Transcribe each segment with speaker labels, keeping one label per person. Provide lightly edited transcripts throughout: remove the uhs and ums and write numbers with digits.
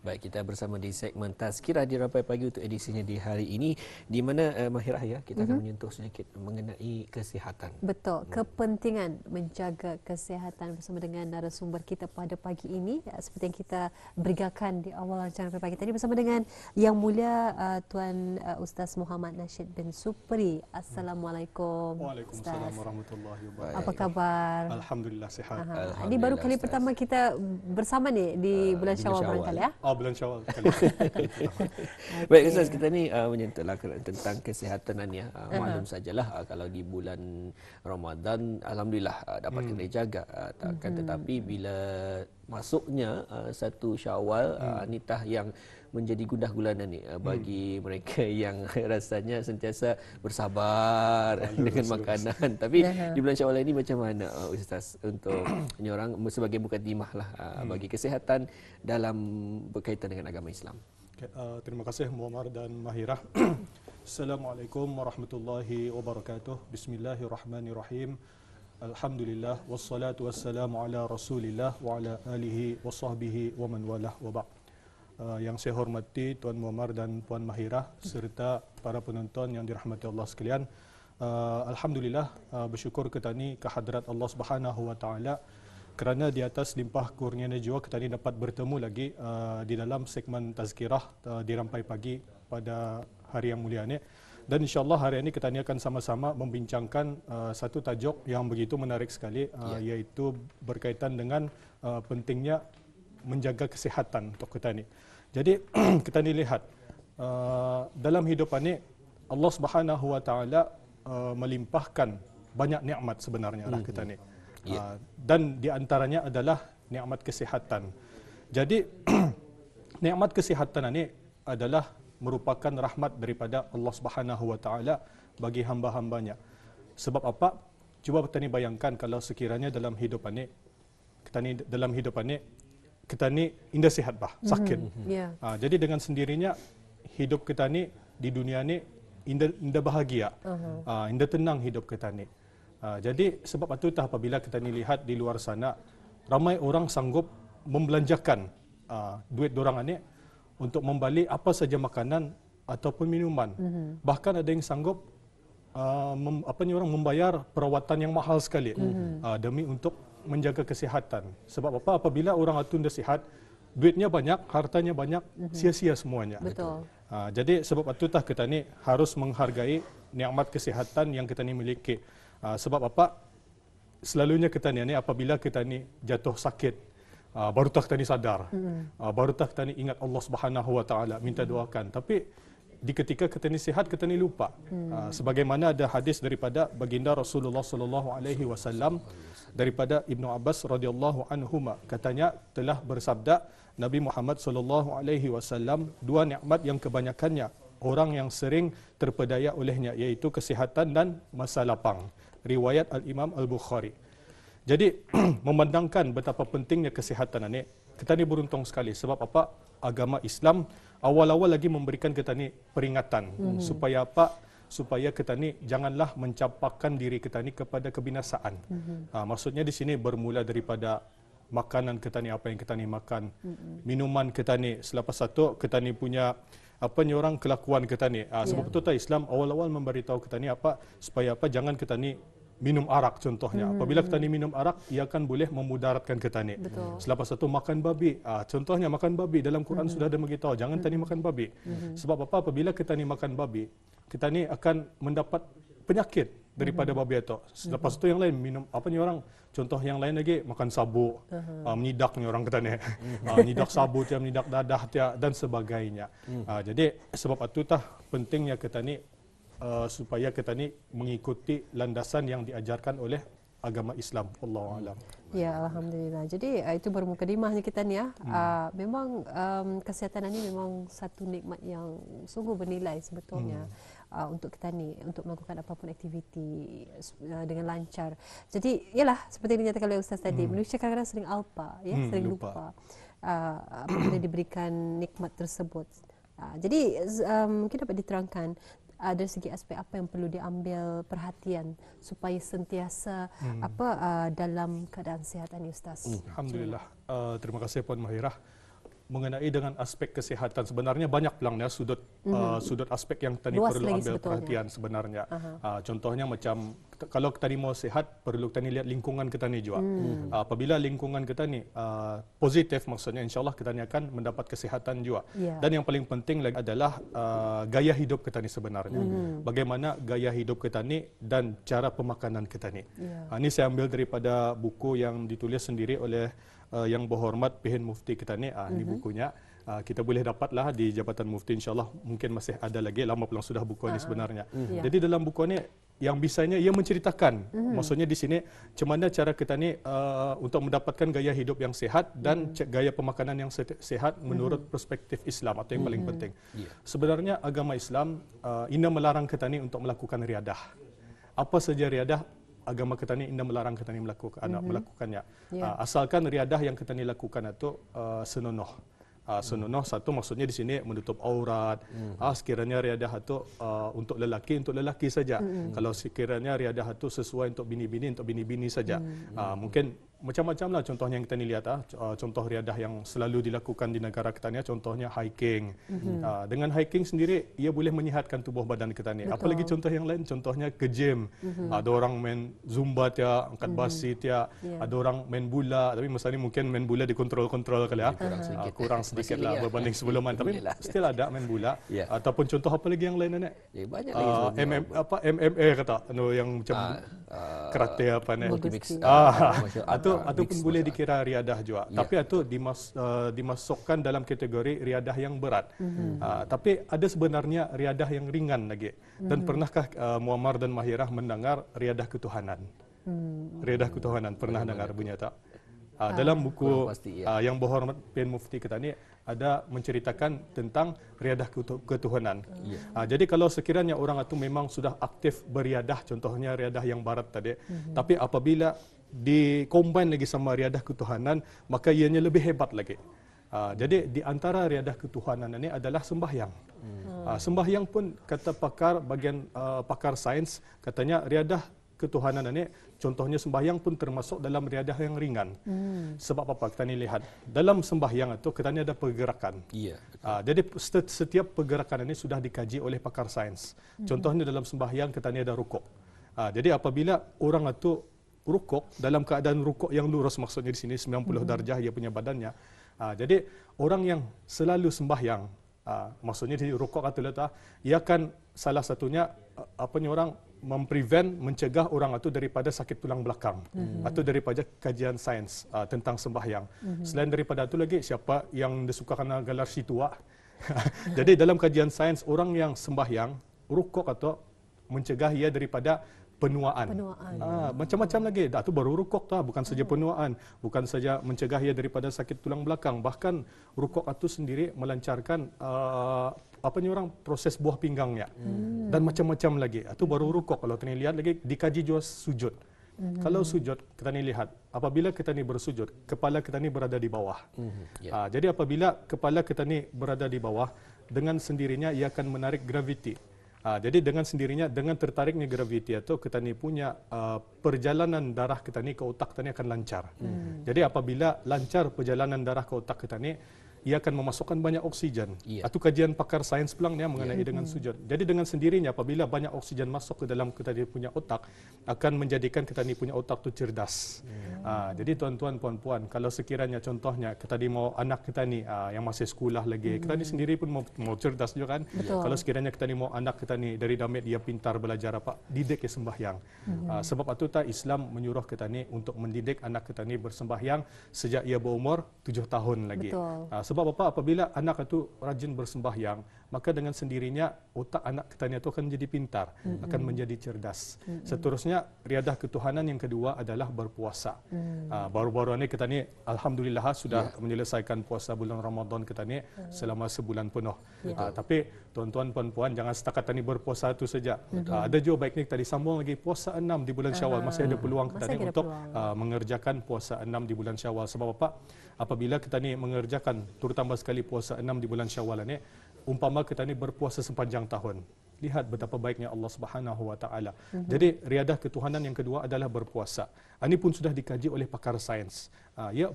Speaker 1: Baik, kita bersama di segmen Tazkirah di Rampai Pagi untuk edisinya di hari ini, di mana Mahirah ya, kita akan menyentuh sedikit mengenai kesihatan.
Speaker 2: Betul, kepentingan menjaga kesihatan bersama dengan narasumber kita pada pagi ini. Seperti yang kita berikan di awal rancangan Rampai Pagi tadi bersama dengan Yang Mulia Tuan Ustaz Muhammad Nasheed bin Supri. Assalamualaikum.
Speaker 3: Waalaikumsalam warahmatullahi wabarakatuh.
Speaker 2: Apa khabar?
Speaker 3: Alhamdulillah sihat.
Speaker 2: Ini baru kali pertama kita bersama ni di bulan Syawal barangkali ya?
Speaker 3: Bulan Syawal kali.
Speaker 1: Baik Ustaz, kita ni menyentuhlah tentang kesihatan ya. Maklum sajalah kalau di bulan Ramadan alhamdulillah dapat kena jaga, tetapi bila masuknya satu Syawal nitah yang menjadi gundah gulana ni bagi mereka yang rasanya sentiasa bersabar dengan makanan. Tapi di bulan Syawal ini macam mana Ustaz untuk ini orang sebagai mukadimah lah bagi kesihatan dalam berkaitan dengan agama Islam.
Speaker 3: Okay, terima kasih Muammar dan Mahirah. Assalamualaikum warahmatullahi wabarakatuh. Bismillahirrahmanirrahim. Alhamdulillah wassalatu wassalamu ala Rasulillah wa ala alihi wa sahbihi wa man walah wa ba'd. Yang saya hormati Tuan Muammar dan Puan Mahirah serta para penonton yang dirahmati Allah sekalian. Alhamdulillah bersyukur kita ni ke hadrat Allah Subhanahu wa taala kerana di atas limpah kurnianya jiwa kita ni dapat bertemu lagi di dalam segmen Tazkirah di Rampai Pagi pada hari yang mulia ni. Dan insyaAllah hari ini kita ni akan sama-sama membincangkan satu tajuk yang begitu menarik sekali, iaitu berkaitan dengan pentingnya menjaga kesihatan untuk kita ni. Jadi kita ni lihat dalam hidupan ni Allah Subhanahu wa taala melimpahkan banyak nikmat sebenarnya lah kita ni. Dan di antaranya adalah nikmat kesihatan. Jadi nikmat kesihatan ini adalah merupakan rahmat daripada Allah Subhanahu wa taala bagi hamba-hambanya. Sebab apa? Cuba kita ni bayangkan kalau sekiranya dalam hidupan ni kita ni indah sihat bah, sakit. Jadi dengan sendirinya hidup kita ni di dunia ni indah bahagia. Indah tenang hidup kita ni. Jadi sebab itu apabila kita ni lihat di luar sana ramai orang sanggup membelanjakan duit dorang ni untuk membeli apa saja makanan ataupun minuman. Bahkan ada yang sanggup orang membayar perawatan yang mahal sekali demi untuk menjaga kesihatan. Sebab apa? Apabila orang itu tidak sihat, duitnya banyak, hartanya banyak, sia-sia semuanya.
Speaker 2: Betul.
Speaker 3: Jadi sebab itu kita ni harus menghargai nikmat kesihatan yang kita ni miliki. Sebab apa? Selalunya kita ni apabila kita ni jatuh sakit, baru tak kita ni sadar, baru tak kita ni ingat Allah Subhanahu wa taala, minta doakan. Tapi di ketika kita ni sihat, kita ni lupa. Sebagaimana ada hadis daripada baginda Rasulullah sallallahu alaihi wasallam daripada Ibnu Abbas radhiyallahu anhuma, katanya telah bersabda Nabi Muhammad sallallahu alaihi wasallam, dua nikmat yang kebanyakannya orang yang sering terpedaya olehnya, iaitu kesihatan dan masa lapang. Riwayat Al-Imam Al-Bukhari. Jadi memandangkan betapa pentingnya kesihatan ini, kita ni beruntung sekali. Sebab apa? Agama Islam awal-awal lagi memberikan kita ni peringatan supaya apa? Supaya kita ni janganlah mencampakkan diri kita ni kepada kebinasaan. Maksudnya di sini bermula daripada makanan kita ni, apa yang kita ni makan, minuman kita ni, selepas satu kita ni punya orang kelakuan kita ni. Sebab itu Islam awal-awal memberitahu kita ni apa, supaya apa, jangan kita ni minum arak contohnya. Apabila kita ni minum arak, ia akan boleh memudaratkan kita ni. Selepas itu makan babi. Contohnya makan babi, dalam Quran sudah ada memberitahu jangan kita ni makan babi. Sebab apa? Apabila kita ni makan babi, kita ni akan mendapat penyakit daripada babi itu. Selepas itu yang lain minum orang, contoh yang lain lagi makan sabuk, menyidak ni orang kata ni. Menyidak sabuk dia, menyidak dadah dia dan sebagainya. Jadi sebab itu pentingnya kita ni supaya kita ni mengikuti landasan yang diajarkan oleh agama Islam. Wallahu a'lam.
Speaker 2: Ya, alhamdulillah. Jadi itu baru mukadimahnya kita ni ya. Memang kesihatan ini memang satu nikmat yang sungguh bernilai sebetulnya untuk kita ni, untuk melakukan apapun aktiviti dengan lancar. Jadi yalah seperti yang dinyatakan oleh Ustaz tadi, manusia kadang-kadang sering alpa ya, sering lupa apabila diberikan nikmat tersebut. Jadi mungkin dapat diterangkan dari segi aspek apa yang perlu diambil perhatian supaya sentiasa dalam keadaan sihat ini, Ustaz.
Speaker 3: Alhamdulillah. Terima kasih Puan Mahirah. mengenai dengan aspek kesihatan. Sebenarnya banyak pelangnya sudut sudut aspek yang tadi
Speaker 2: Luas
Speaker 3: perlu
Speaker 2: lagi
Speaker 3: ambil
Speaker 2: sebetulnya.
Speaker 3: perhatian sebenarnya. Contohnya macam kalau kita ni mau sihat, perlu kita ni lihat lingkungan kita ni juga. Apabila lingkungan kita ni positif, maksudnya insyaAllah kita ni akan mendapat kesihatan juga. Dan yang paling penting lagi adalah gaya hidup kita ni sebenarnya. Bagaimana gaya hidup kita ni dan cara pemakanan kita ni. Ini saya ambil daripada buku yang ditulis sendiri oleh Yang Berhormat P.H. Mufti kita ni. Ini bukunya. Kita boleh dapatlah di Jabatan Mufti, insyaAllah mungkin masih ada lagi, lama pulang sudah buku ini sebenarnya. Jadi dalam buku ini yang bisanya ia menceritakan, maksudnya di sini macam mana cara kita ni untuk mendapatkan gaya hidup yang sehat dan gaya pemakanan yang sehat menurut perspektif Islam atau yang paling penting. Sebenarnya agama Islam ina melarang kita ni untuk melakukan riadah. Apa saja riadah, agama kita ni ina melarang kita ni melakukannya. Asalkan riadah yang kita ni lakukan itu senonoh. Senonoh satu maksudnya di sini menutup aurat. Sekiranya riadah itu untuk lelaki saja. Kalau sekiranya riadah itu sesuai untuk bini-bini saja. Mungkin macam-macam lah contohnya yang kita ni lihat. Contoh riadah yang selalu dilakukan di negara kita ni, contohnya hiking. Dengan hiking sendiri ia boleh menyihatkan tubuh badan kita ni. Apalagi contoh yang lain, contohnya ke gym. Ada orang main zumba tia, angkat basi tia, ada orang main bola, tapi masa ni mungkin main bola dikontrol-kontrol kali ya. Kurang sedikit lah berbanding sebelumnya, tapi still ada main bola. Ataupun contoh apa lagi yang lain Nenek?
Speaker 1: Banyak lagi.
Speaker 3: MMA kata, yang macam karate apa ni. Ataupun boleh dikira riadah juga. Tapi itu dimasukkan dalam kategori riadah yang berat. Tapi ada sebenarnya riadah yang ringan lagi. Dan pernahkah Muammar dan Mahirah mendengar riadah ketuhanan? Riadah ketuhanan, pernah dengar bunyi tak? Dalam buku Yang Berhormat P.H. Mufti kita ni ada menceritakan tentang riadah ketuhanan. Jadi kalau sekiranya orang itu memang sudah aktif beriadah, contohnya riadah yang barat tadi, tapi apabila di-combine lagi sama riadah ketuhanan, maka ianya lebih hebat lagi. Jadi di antara riadah ketuhanan ini adalah sembahyang. Sembahyang pun kata pakar sains, katanya riadah ketuhanan ini, contohnya sembahyang pun termasuk dalam riadah yang ringan. Sebab apa? Kita ni lihat dalam sembahyang itu kita ni ada pergerakan. Jadi setiap pergerakan ini sudah dikaji oleh pakar sains. Contohnya dalam sembahyang kita ni ada rukuk. Jadi apabila orang itu rukuk dalam keadaan rukuk yang lurus, maksudnya di sini 90 darjah dia punya badannya. Jadi orang yang selalu sembahyang, maksudnya di rukuk atau letak, ia akan salah satunya orang mencegah orang itu daripada sakit tulang belakang atau daripada kajian sains tentang sembahyang. Selain daripada itu lagi, siapa yang disukakan gelar si tua. Jadi dalam kajian sains, orang yang sembahyang rukuk atau mencegah ia daripada penuaan. Macam-macam lagi. Itu baru rukuk tah, bukan saja penuaan, bukan saja mencegah ia daripada sakit tulang belakang. Bahkan rukuk itu sendiri melancarkan proses buah pinggangnya. Dan macam-macam lagi. Itu baru rukuk. Kalau kita lihat lagi, dikaji juga sujud. Kalau sujud, kita ni lihat, apabila kita ni bersujud, kepala kita ni berada di bawah. Jadi apabila kepala kita ni berada di bawah, dengan sendirinya ia akan menarik graviti. Jadi dengan sendirinya, dengan tertariknya graviti itu, kita ni punya perjalanan darah kita ni ke otak kita ni akan lancar. Jadi apabila lancar perjalanan darah ke otak kita ni, ia akan memasukkan banyak oksigen. Itu kajian pakar sains pulang ni mengenai dengan sujud. Jadi dengan sendirinya apabila banyak oksigen masuk ke dalam kita ni punya otak, akan menjadikan kita ni punya otak tu cerdas. Jadi tuan-tuan, puan-puan, kalau sekiranya contohnya kita ni mau anak kita ni yang masih sekolah lagi, kita ni sendiri pun mau cerdas juga kan. Kalau sekiranya kita ni mau anak kita ni dari damit dia pintar belajar apa, didik dia sembahyang. Sebab itu Islam menyuruh kita ni untuk mendidik anak kita ni bersembahyang sejak ia berumur 7 tahun lagi. Sebab apa? Apabila anak itu rajin bersembahyang, maka dengan sendirinya otak anak kita ni itu akan menjadi pintar, akan menjadi cerdas. Seterusnya, riadah ketuhanan yang kedua adalah berpuasa. Baru-baru ini kita ni alhamdulillah sudah menyelesaikan puasa bulan Ramadan kita ni selama sebulan penuh. Tapi tuan-tuan, puan-puan, jangan setakat tadi berpuasa itu saja. Ada juga baiknya kita disambung lagi puasa 6 di bulan Syawal. Masih ada peluang kita ni untuk mengerjakan puasa 6 di bulan Syawal. Sebab apa? Apabila kita ni mengerjakan terutama sekali puasa 6 di bulan Syawal ini, umpama kita ni berpuasa sepanjang tahun. Lihat betapa baiknya Allah Subhanahu wa taala. Jadi riadah ketuhanan yang kedua adalah berpuasa. Ini pun sudah dikaji oleh pakar sains.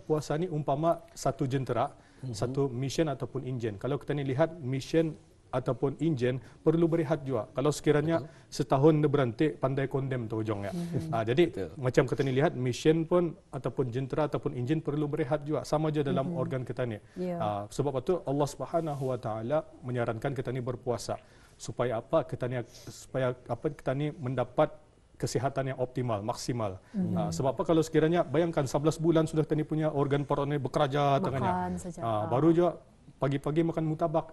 Speaker 3: Puasa ni umpama satu jentera satu mission ataupun enjin. Kalau kita ni lihat mission ataupun enjin perlu berehat juga. Kalau sekiranya setahun dia berhenti, pandai kondem tu ujungnya. Jadi macam kita ni lihat mission pun ataupun jentera ataupun enjin perlu berehat juga. Sama je dalam organ kita ni. Sebab itu Allah Subhanahu Wa Taala menyarankan kita ni berpuasa supaya apa kita ni mendapat kesihatan yang optimal, maksimal. Sebab apa kalau sekiranya bayangkan 11 bulan sudah kita ni punya organ perut ni bekerja tengahnya. Baru juga pagi-pagi makan mutabak.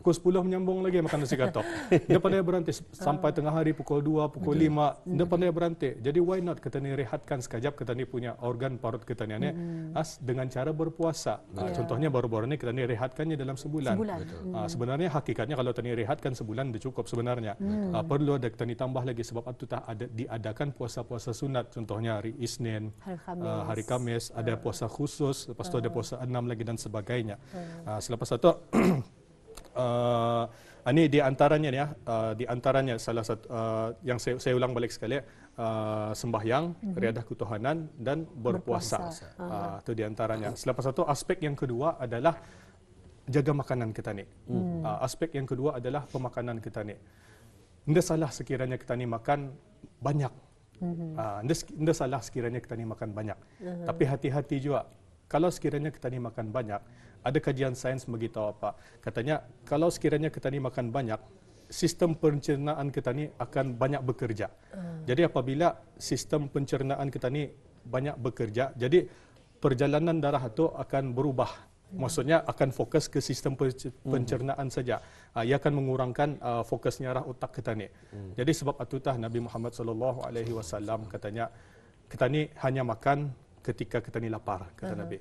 Speaker 3: Pukul 10 menyambung lagi makan nasi gatok. Dia pandai berhenti sampai tengah hari pukul 2, pukul 5. Dia pandai berhenti. Jadi why not kita ni rehatkan sekejap kita ni punya organ parut kita ni dengan cara berpuasa. Contohnya baru-baru ni kita ni rehatkannya dalam sebulan. Sebenarnya hakikatnya kalau kita ni rehatkan sebulan dah cukup sebenarnya. Perlu ada kita ni tambah lagi sebab itu ada diadakan puasa-puasa sunat. Contohnya hari Isnin, hari Khamis, ada puasa khusus, lepas tu ada puasa 6 lagi dan sebagainya. Selepas itu ini di antaranya ya, di antaranya salah satu yang saya ulang balik sekali, sembahyang, riadah ketuhanan dan berpuasa. Itu di antaranya. Selepas itu aspek yang kedua adalah jaga makanan kita ni. Aspek yang kedua adalah pemakanan kita ni. Tidak salah sekiranya kita ni makan banyak. Tidak salah sekiranya kita ni makan banyak. Tapi hati-hati juga. Kalau sekiranya kita ni makan banyak, ada kajian sains beritahu apa? Katanya kalau sekiranya kita ni makan banyak, sistem pencernaan kita ni akan banyak bekerja. Jadi apabila sistem pencernaan kita ni banyak bekerja, jadi perjalanan darah itu akan berubah. Maksudnya akan fokus ke sistem pencernaan saja. Ia akan mengurangkan fokusnya arah otak kita ni. Jadi sebab itutah Nabi Muhammad SAW katanya kita ni hanya makan ketika kita ni lapar, kata Nabi.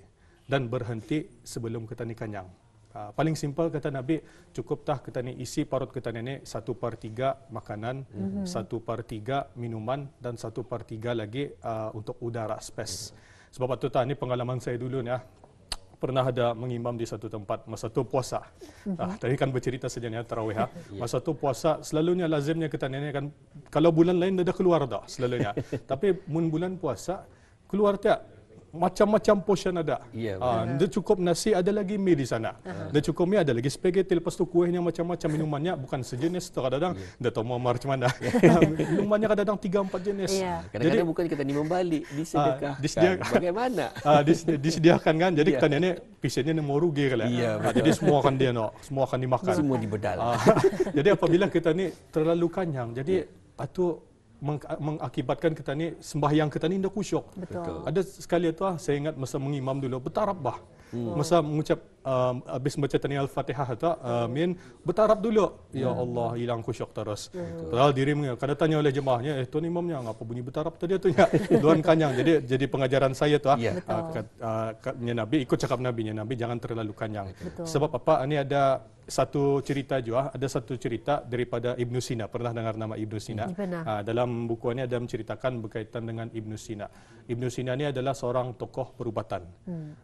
Speaker 3: Dan berhenti sebelum kita ni kenyang. Paling simple kata Nabi, cukuplah kita ni isi parut kita ni 1/3 makanan, 1/3 minuman dan 1/3 lagi untuk udara, space. Sebab itu ni pengalaman saya dulu ni. Pernah ada mengimam di satu tempat masa tu puasa. Tadi kan bercerita saja ni tarawih. Masa tu puasa selalunya lazimnya kita ni kan kalau bulan lain dah keluar dah selalunya. Tapi bulan puasa keluar tak macam-macam portion ada. Dia cukup nasi, ada lagi mie di sana. Dia cukup mie, ada lagi spaghetti, lepas tu kuihnya macam-macam, minumannya bukan sejenis, kadang-kadang dia tahu mau macam mana. Minumannya kadang-kadang 3-4 jenis.
Speaker 1: Kadang-kadang bukan kita ni membalik, disediakan. Bagaimana?
Speaker 3: Disediakan kan. Jadi kita ni pisinya ni mau rugi kan. Jadi semua akan dia semua akan dimakan.
Speaker 1: Semua dibedal.
Speaker 3: Jadi apabila kita ni terlalu kenyang, jadi itu mengakibatkan kita ni sembahyang kita ni tidak khusyuk. Ada sekali itu saya ingat masa mengimam dulu bertarap bah. Masa mengucap habis baca tani Al-Fatihah itu amin bertarap dulu. Ya Allah, hilang khusyuk terus. Padahal dirimu kada tanya oleh jemaahnya, tuan imamnya ngapa bunyi bertarap tadi tu nya. Luan kanyang. Jadi pengajaran saya tu Nabi ikut cakap Nabi-nya, Nabi jangan terlalu kanyang. Sebab apa? Ini ada satu cerita juga, ada satu cerita daripada Ibn Sina. Pernah dengar nama Ibn Sina? Dalam buku ini ada menceritakan berkaitan dengan Ibn Sina. Ibn Sina ini adalah seorang tokoh perubatan.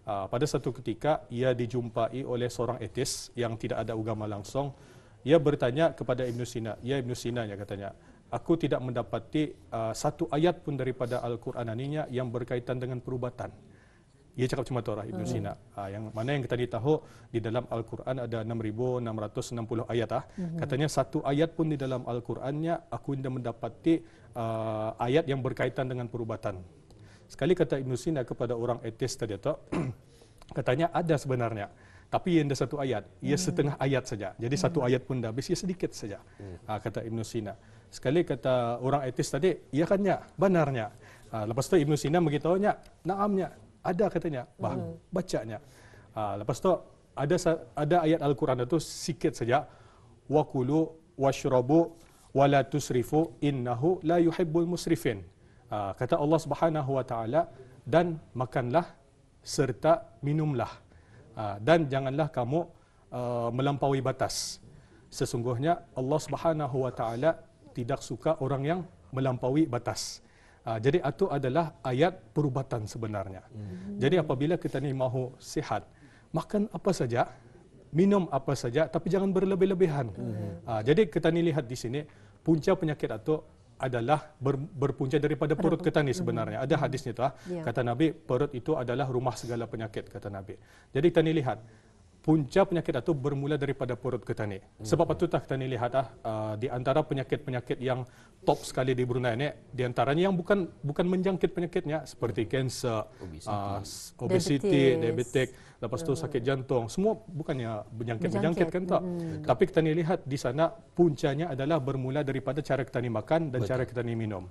Speaker 3: Pada satu ketika ia dijumpai oleh seorang etis yang tidak ada agama langsung. Ia bertanya kepada Ibn Sina, ya Ibn Sina ya katanya, aku tidak mendapati satu ayat pun daripada Al-Quran aninya yang berkaitan dengan perubatan. Ia cakap cuma tu orang Ibn Sina. Yang mana yang kita tahu di dalam Al-Quran ada 6,660 ayat. Katanya satu ayat pun di dalam Al-Qurannya aku tidak mendapati ayat yang berkaitan dengan perubatan. Sekali kata Ibn Sina kepada orang etis tadi tu, katanya ada sebenarnya. Tapi ia ada satu ayat. Ia setengah ayat saja. Jadi satu ayat pun dah habis, ia sedikit saja. Kata Ibn Sina. Sekali kata orang etis tadi, ia kannya, benarnya. Lepas tu Ibn Sina beritahunya, naamnya. Ada katanya, bacanya. Lepas tu ada ayat Al-Quran itu sikit saja. Wa kulu washrabu wa la tusrifu innahu la yuhibbul musrifin. Kata Allah Subhanahu wa taala, dan makanlah serta minumlah. Dan janganlah kamu melampaui batas. Sesungguhnya Allah Subhanahu wa taala tidak suka orang yang melampaui batas. Jadi itu adalah ayat perubatan sebenarnya. Jadi apabila kita ni mahu sihat, makan apa saja, minum apa saja, tapi jangan berlebih-lebihan. Jadi kita ni lihat di sini, punca penyakit itu adalah berpunca daripada perut kita ni sebenarnya. Ada hadisnya tu, kata Nabi, perut itu adalah rumah segala penyakit, kata Nabi. Jadi kita ni lihat, punca penyakit itu bermula daripada perut kita ni. Sebab itu kita ni lihat di antara penyakit-penyakit yang top sekali di Brunei ni, di antaranya yang bukan menjangkit penyakitnya seperti kanser, obesiti, diabetes, lepas tu sakit jantung, semua bukannya menjangkit kan tak. Tapi kita ni lihat di sana puncanya adalah bermula daripada cara kita ni makan dan cara kita ni minum.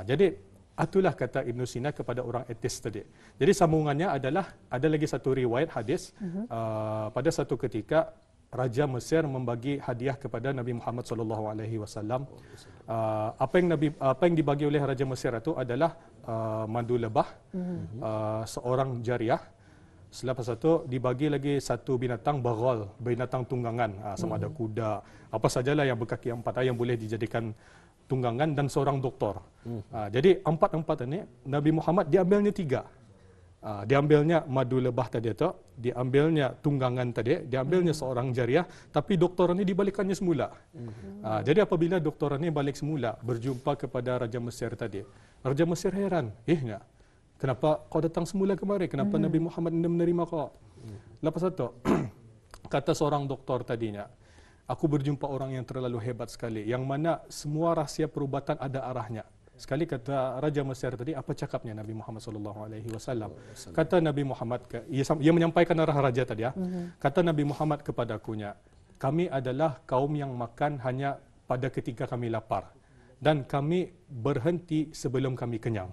Speaker 3: Jadi itulah kata Ibn Sina kepada orang etis tadi. Jadi sambungannya adalah ada lagi satu riwayat hadis pada satu ketika Raja Mesir membagi hadiah kepada Nabi Muhammad SAW. Apa yang dibagi oleh Raja Mesir itu adalah madu lebah, seorang jariah. Selepas itu dibagi lagi satu binatang baghal, binatang tunggangan, sama ada kuda, apa sajalah yang berkaki empat yang boleh dijadikan tunggangan, dan seorang doktor. Jadi empat ini Nabi Muhammad diambilnya 3. Diambilnya madu lebah tadi itu, diambilnya tunggangan tadi, diambilnya seorang jariah, tapi doktor ini dibalikannya semula. Jadi apabila doktor ini balik semula berjumpa kepada Raja Mesir tadi, Raja Mesir heran, kenapa kau datang semula kemari? Kenapa Nabi Muhammad tidak menerima kau? Lepas itu kata seorang doktor tadinya, aku berjumpa orang yang terlalu hebat sekali, yang mana semua rahsia perubatan ada arahnya. Sekali kata Raja Mesir tadi, apa cakapnya Nabi Muhammad SAW? Kata Nabi Muhammad, ia menyampaikan arah raja tadi ya. Kata Nabi Muhammad kepadakunya, kami adalah kaum yang makan hanya pada ketika kami lapar, dan kami berhenti sebelum kami kenyang.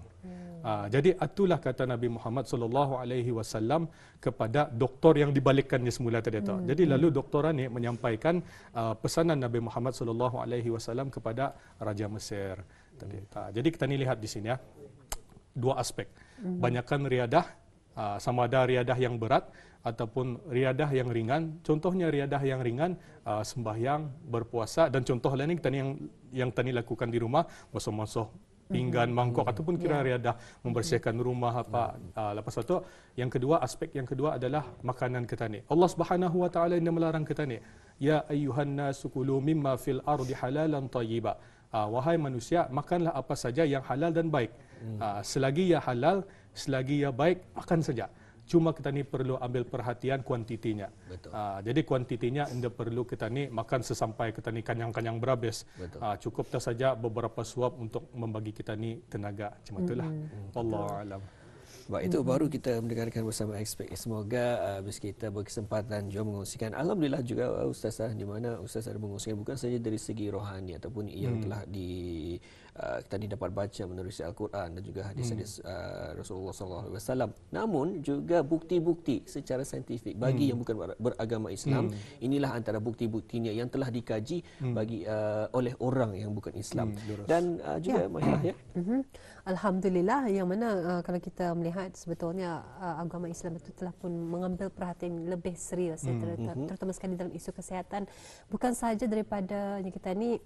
Speaker 3: Jadi itulah kata Nabi Muhammad SAW kepada doktor yang dibalikkannya semula tadi itu. Jadi lalu doktor ini menyampaikan pesanan Nabi Muhammad SAW kepada Raja Mesir tadi. Jadi kita ni lihat di sini ya, dua aspek. Banyakkan riadah, sama ada riadah yang berat ataupun riadah yang ringan. Contohnya riadah yang ringan, sembahyang, berpuasa, dan contoh lain kita ni yang tadi lakukan di rumah, basuh-basuh pinggan, mangkok, ataupun kira riadah membersihkan rumah apa. Lepas itu yang kedua, aspek yang kedua adalah makanan kita ni. Allah Subhanahu wa taala yang melarang kita ni, ya ayyuhan nasu kulu mimma fil ardi halalan thayyiba. Wahai manusia, makanlah apa saja yang halal dan baik. Selagi ia halal, selagi ia baik, makan saja. Cuma kita ni perlu ambil perhatian kuantitinya. Jadi kuantitinya tidak perlu kita ni makan sesampai kita ni kanyang-kanyang berhabis. Cukup tak saja beberapa suap untuk membagi kita ni tenaga. Macam itulah. Wallahu a'lam.
Speaker 1: Sebab itu baru kita mendengarkan bersama expert. Semoga bis kita berkesempatan juga mengongsikan. Alhamdulillah juga Ustazah, di mana Ustazah ada mengongsikan bukan saja dari segi rohani ataupun yang telah tadi dapat baca menerusi Al-Quran dan juga hadis-hadis Rasulullah SAW. Namun juga bukti-bukti secara saintifik bagi yang bukan beragama Islam. Inilah antara bukti-buktinya yang telah dikaji bagi oleh orang yang bukan Islam. Dan juga Mahirah ya.
Speaker 2: Alhamdulillah, yang mana kalau kita melihat sebetulnya agama Islam itu telah pun mengambil perhatian lebih serius terutama sekali dalam isu kesihatan, bukan sahaja daripada yang kita ni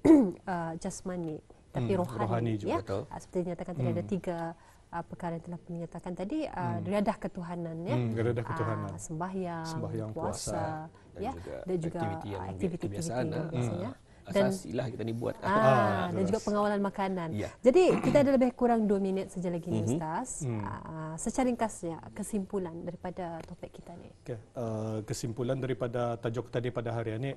Speaker 2: jasmani tapi rohani
Speaker 1: juga,
Speaker 2: ya. Seperti dinyatakan tadi ada 3 perkara yang telah dinyatakan tadi, riadah ketuhanan ya,
Speaker 3: riadah ketuhanan,
Speaker 2: sembahyang, puasa
Speaker 1: dan juga
Speaker 2: aktiviti biasanya.
Speaker 1: Asasilah kita ni buat.
Speaker 2: Dan juga pengawalan makanan. Jadi kita ada lebih kurang 2 minit saja lagi ni Ustaz. Secara ringkasnya kesimpulan daripada topik kita ni.
Speaker 3: Kesimpulan daripada tajuk tadi pada hari ini,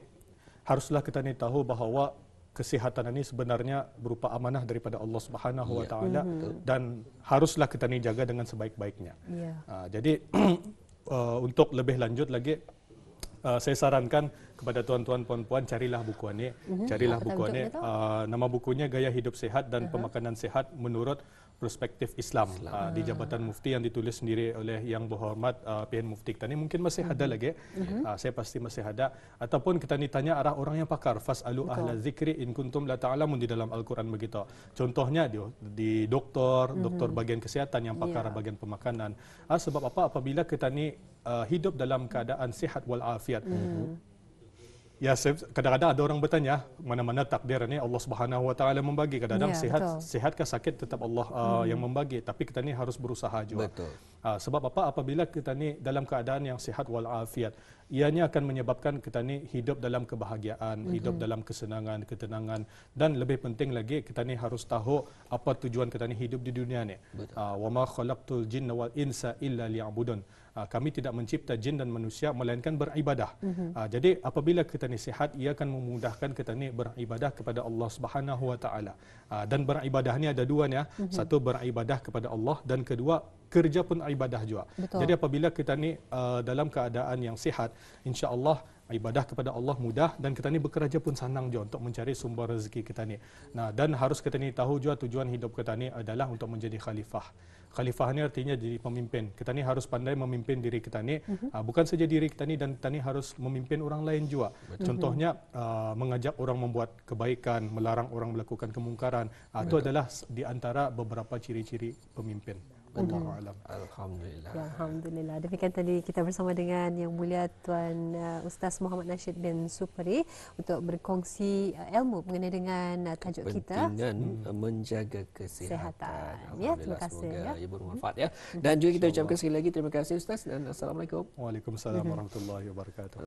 Speaker 3: haruslah kita ni tahu bahawa kesihatan ini sebenarnya berupa amanah daripada Allah Subhanahu wa taala, dan haruslah kita ni jaga dengan sebaik-baiknya. Jadi untuk lebih lanjut lagi, saya sarankan kepada tuan-tuan puan-puan, carilah buku ini. Carilah buku ini. Nama bukunya Gaya Hidup Sehat dan Pemakanan Sehat Menurut Perspektif Islam. Di Jabatan Mufti, yang ditulis sendiri oleh Yang Berhormat PN Mufti kita ni. Mungkin masih ada lagi. Saya pasti masih ada. Ataupun kita ni tanya arah orang yang pakar. Fas'alu ahla zikri in kuntum la ta'lamun, di dalam Al-Quran begitu. Contohnya di doktor bagian kesihatan yang pakar bagian pemakanan. Sebab apa? Apabila kita ni hidup dalam keadaan sihat walafiat. Ya, kadang-kadang ada orang bertanya, mana-mana takdir ni Allah Subhanahu wa taala membagi. Kadang-kadang sihat ke sakit tetap Allah yang membagi, tapi kita ni harus berusaha juga. Sebab apa? Apabila kita ni dalam keadaan yang sihat walafiat, ianya akan menyebabkan kita ni hidup dalam kebahagiaan, hidup dalam kesenangan, ketenangan, dan lebih penting lagi kita ni harus tahu apa tujuan kita ni hidup di dunia ni. Wa ma khalaqtul jinna wal insa illa liya'budun. kami tidak mencipta jin dan manusia melainkan beribadah. Jadi apabila kita ni sihat, ia akan memudahkan kita ni beribadah kepada Allah Subhanahu Wa Taala. Dan beribadah ni ada dua ni. Satu beribadah kepada Allah dan kedua kerja pun ibadah juga.
Speaker 2: Betul.
Speaker 3: Jadi apabila kita ni dalam keadaan yang sihat, insya-Allah ibadah kepada Allah mudah dan kita ni bekerja pun senang juga untuk mencari sumber rezeki kita ni. Nah, dan harus kita ni tahu juga tujuan hidup kita ni adalah untuk menjadi khalifah. Khalifah ni artinya jadi pemimpin. Kita ni harus pandai memimpin diri kita ni. Bukan saja diri kita ni, dan kita ni harus memimpin orang lain juga. Contohnya mengajak orang membuat kebaikan, melarang orang melakukan kemungkaran. Itu adalah di antara beberapa ciri-ciri pemimpin. Wallahu a'lam.
Speaker 1: Alhamdulillah.
Speaker 2: Ya, Alhamdulillah. Demikian tadi kita bersama dengan Yang Mulia Tuan Ustaz Muhammad Nasheed bin Supri untuk berkongsi ilmu mengenai dengan tajuk kita.
Speaker 1: Kepentingan menjaga kesihatan.
Speaker 2: Ya, terima kasih.
Speaker 1: Semoga
Speaker 2: Ya.
Speaker 1: ia bermanfaat ya. Dan juga kita ucapkan sekali lagi terima kasih Ustaz dan Assalamualaikum.
Speaker 3: Waalaikumsalam warahmatullahi wabarakatuh.